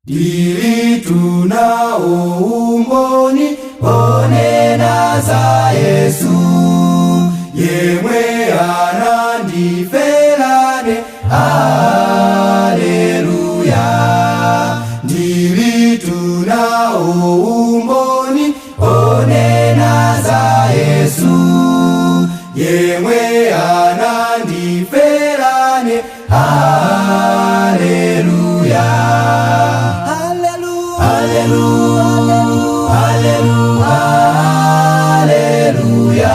Ndili tunao umboni onena za Yesu, yemwe anandiferane. Haleluya. Ndili tunao umboni onena za Yesu, yemwe anandiferane. Haleluya. Haleluya. Haleluya.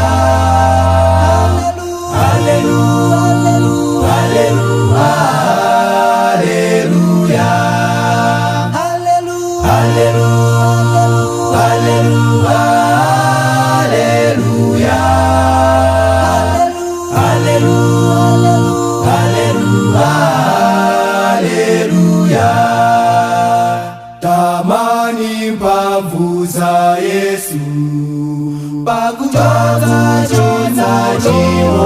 Haleluya. Haleluya. Haleluya. Tamani mphamvu za Yesu, pakuchotsa chotsa chimo